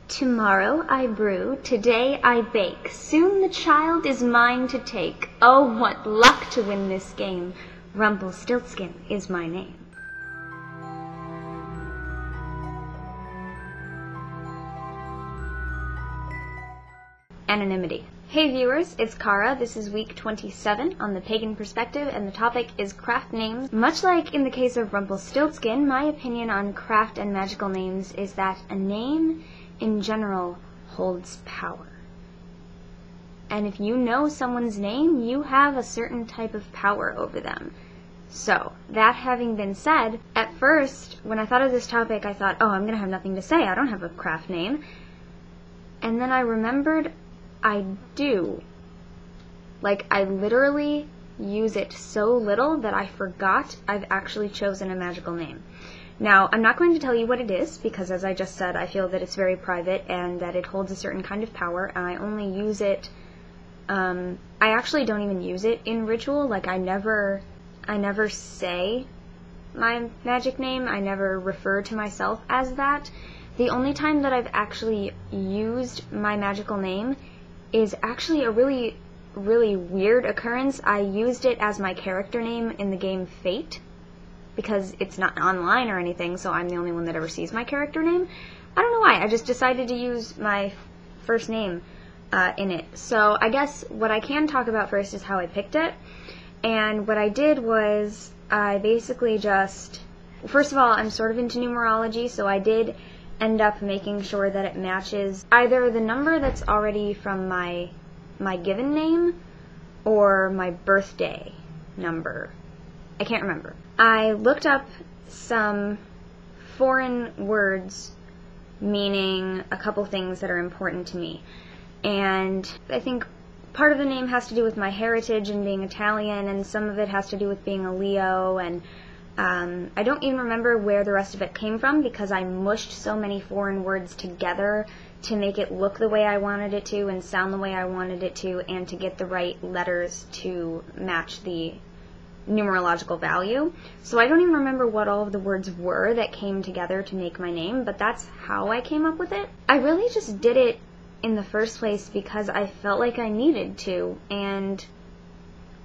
Tomorrow I brew, today I bake, soon the child is mine to take. Oh, what luck to win this game! Rumpelstiltskin is my name. Anonymity. Hey viewers, it's Kara. This is week 27 on the Pagan Perspective, and the topic is craft names. Much like in the case of Rumpelstiltskin, my opinion on craft and magical names is that a name in general holds power. And if you know someone's name, you have a certain type of power over them. So, that having been said, at first, when I thought of this topic, I thought, oh, I'm going to have nothing to say. I don't have a craft name. And then I remembered I do. Like, I literally use it so little that I forgot I've actually chosen a magical name. Now, I'm not going to tell you what it is, because as I just said, I feel that it's very private and that it holds a certain kind of power, and I only use it, I actually don't even use it in ritual. Like, I never say my magic name. I never refer to myself as that. The only time that I've actually used my magical name is actually a really, really weird occurrence. I used it as my character name in the game Fate, because it's not online or anything, so I'm the only one that ever sees my character name. I don't know why, I just decided to use my first name in it. So I guess what I can talk about first is how I picked it. And what I did was, I basically just, first of all, I'm sort of into numerology, so I did end up making sure that it matches either the number that's already from my given name or my birthday number. I can't remember. I looked up some foreign words meaning a couple things that are important to me. And I think part of the name has to do with my heritage and being Italian, and some of it has to do with being a Leo, and I don't even remember where the rest of it came from because I mushed so many foreign words together to make it look the way I wanted it to and sound the way I wanted it to, and to get the right letters to match the numerological value. So I don't even remember what all of the words were that came together to make my name, but that's how I came up with it. I really just did it in the first place because I felt like I needed to, and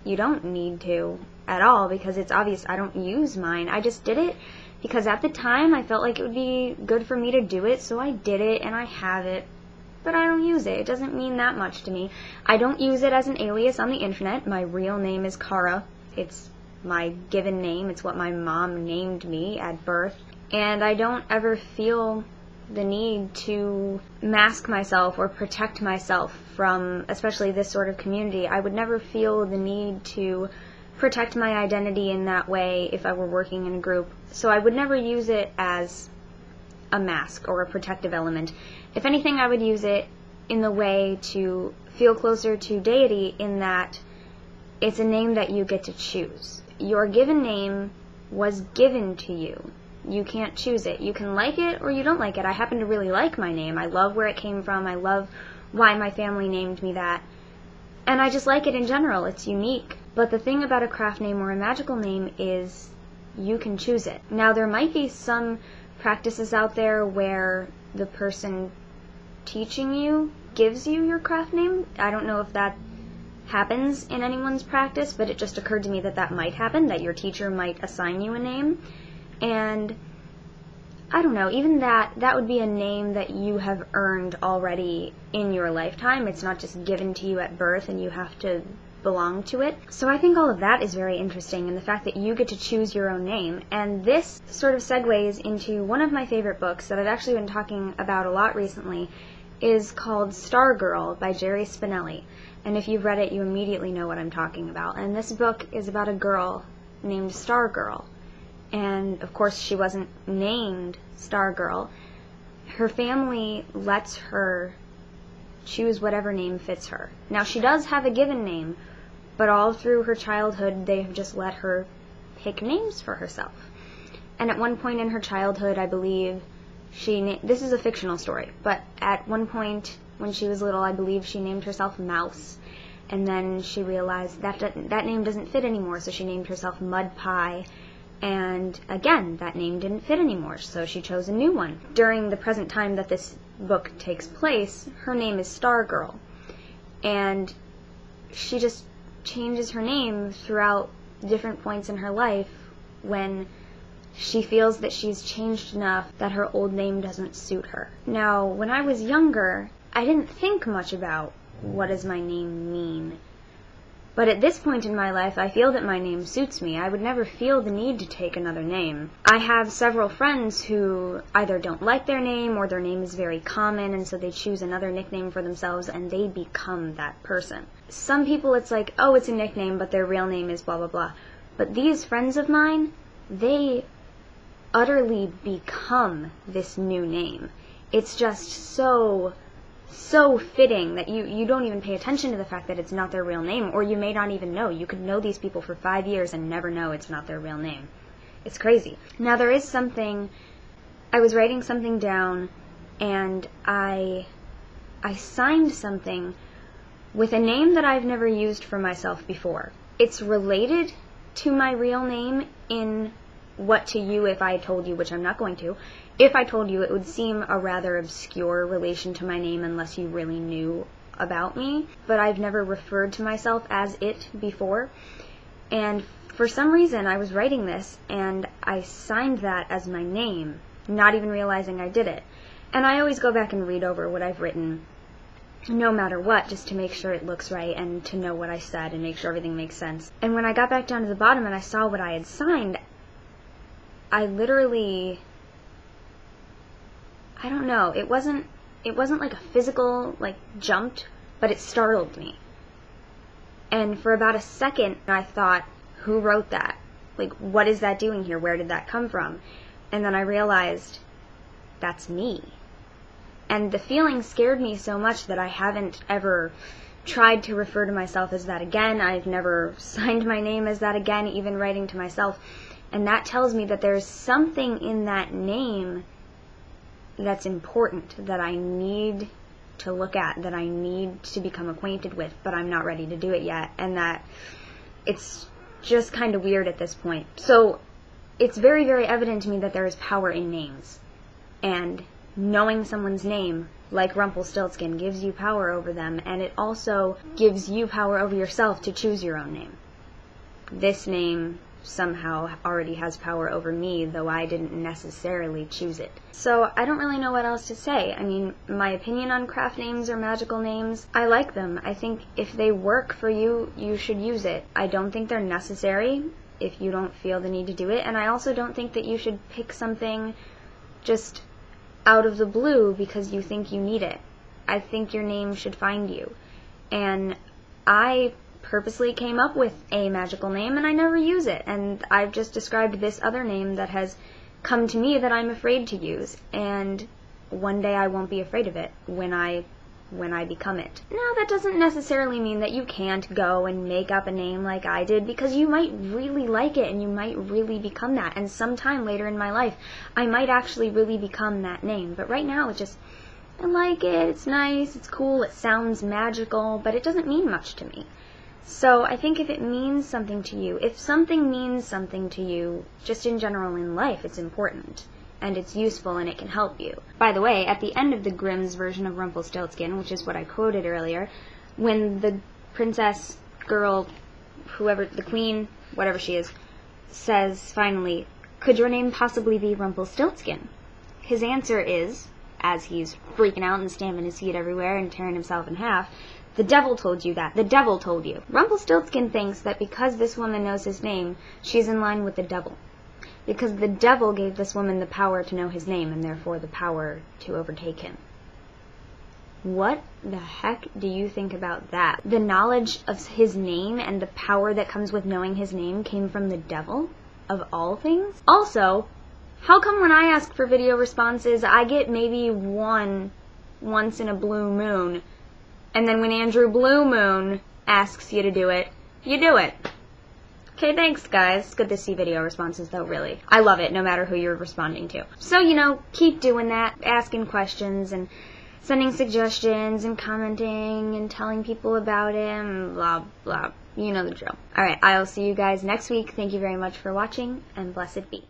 you don't need to at all, because it's obvious I don't use mine. I just did it because at the time I felt like it would be good for me to do it, so I did it and I have it, but I don't use it. It doesn't mean that much to me. I don't use it as an alias on the internet. My real name is Kara. It's my given name. It's what my mom named me at birth, and I don't ever feel the need to mask myself or protect myself from, especially this sort of community. I would never feel the need to protect my identity in that way if I were working in a group. So I would never use it as a mask or a protective element. If anything, I would use it in the way to feel closer to deity, in that it's a name that you get to choose. Your given name was given to you. You can't choose it. You can like it or you don't like it. I happen to really like my name. I love where it came from. I love why my family named me that. And I just like it in general. It's unique. But the thing about a craft name or a magical name is you can choose it. Now, there might be some practices out there where the person teaching you gives you your craft name. I don't know if that happens in anyone's practice, but it just occurred to me that that might happen, that your teacher might assign you a name. And I don't know, even that would be a name that you have earned already in your lifetime. It's not just given to you at birth and you have to belong to it. So I think all of that is very interesting, and the fact that you get to choose your own name. And this sort of segues into one of my favorite books that I've actually been talking about a lot recently, is called Stargirl by Jerry Spinelli. And if you've read it, you immediately know what I'm talking about. And this book is about a girl named Stargirl. And of course she wasn't named Stargirl. Her family lets her choose whatever name fits her. Now, she does have a given name, but all through her childhood they have just let her pick names for herself. And at one point in her childhood, I believe, this is a fictional story, but at one point when she was little, I believe she named herself Mouse. And then she realized that name doesn't fit anymore, so she named herself Mud Pie. And again, that name didn't fit anymore, so she chose a new one. During the present time that this book takes place, her name is Stargirl. And she just changes her name throughout different points in her life when she feels that she's changed enough that her old name doesn't suit her. Now, when I was younger, I didn't think much about what does my name mean. But at this point in my life, I feel that my name suits me. I would never feel the need to take another name. I have several friends who either don't like their name or their name is very common, and so they choose another nickname for themselves and they become that person. Some people it's like, oh, it's a nickname, but their real name is blah, blah, blah. But these friends of mine, they utterly become this new name. It's just so fitting that you don't even pay attention to the fact that it's not their real name, or you may not even know. You could know these people for 5 years and never know it's not their real name. It's crazy. Now, there is something, I was writing something down, and I signed something with a name that I've never used for myself before. It's related to my real name in what to you if I told you, which I'm not going to. If I told you, it would seem a rather obscure relation to my name unless you really knew about me, but I've never referred to myself as it before. And for some reason, I was writing this, and I signed that as my name, not even realizing I did it. And I always go back and read over what I've written, no matter what, just to make sure it looks right and to know what I said and make sure everything makes sense. And when I got back down to the bottom and I saw what I had signed, I literally, I don't know, it wasn't like a physical, like, jumped, but it startled me. And for about a second, I thought, who wrote that? Like, what is that doing here? Where did that come from? And then I realized, that's me. And the feeling scared me so much that I haven't ever tried to refer to myself as that again. I've never signed my name as that again, even writing to myself. And that tells me that there's something in that name that's important, that I need to look at, that I need to become acquainted with, but I'm not ready to do it yet, and that it's just kind of weird at this point. So it's very, very evident to me that there is power in names, and knowing someone's name, like Rumpelstiltskin, gives you power over them, and it also gives you power over yourself to choose your own name. This name somehow already has power over me, though I didn't necessarily choose it. So I don't really know what else to say. I mean, my opinion on craft names or magical names, I like them. I think if they work for you, you should use it. I don't think they're necessary if you don't feel the need to do it, and I also don't think that you should pick something just out of the blue because you think you need it. I think your name should find you. And I purposely came up with a magical name and I never use it, and I've just described this other name that has come to me that I'm afraid to use, and one day I won't be afraid of it when I become it. Now, that doesn't necessarily mean that you can't go and make up a name like I did, because you might really like it and you might really become that, and sometime later in my life I might actually really become that name. But right now, I like it, it's nice, it's cool, it sounds magical, but it doesn't mean much to me. So I think if it means something to you, if something means something to you, just in general in life, it's important, and it's useful, and it can help you. By the way, at the end of the Grimm's version of Rumpelstiltskin, which is what I quoted earlier, when the princess, girl, whoever, the queen, whatever she is, says finally, "Could your name possibly be Rumpelstiltskin?" His answer is, as he's freaking out and stamping his feet everywhere and tearing himself in half, "The devil told you that. The devil told you." Rumpelstiltskin thinks that because this woman knows his name, she's in line with the devil. Because the devil gave this woman the power to know his name, and therefore the power to overtake him. What the heck do you think about that? The knowledge of his name and the power that comes with knowing his name came from the devil, of all things? Also, how come when I ask for video responses, I get maybe one once in a blue moon, and then when Andrew Blue Moon asks you to do it, you do it? Okay, thanks, guys. It's good to see video responses, though, really. I love it, no matter who you're responding to. So, keep doing that, asking questions, and sending suggestions, and commenting, and telling people about it, and blah, blah. You know the drill. Alright, I'll see you guys next week. Thank you very much for watching, and blessed be.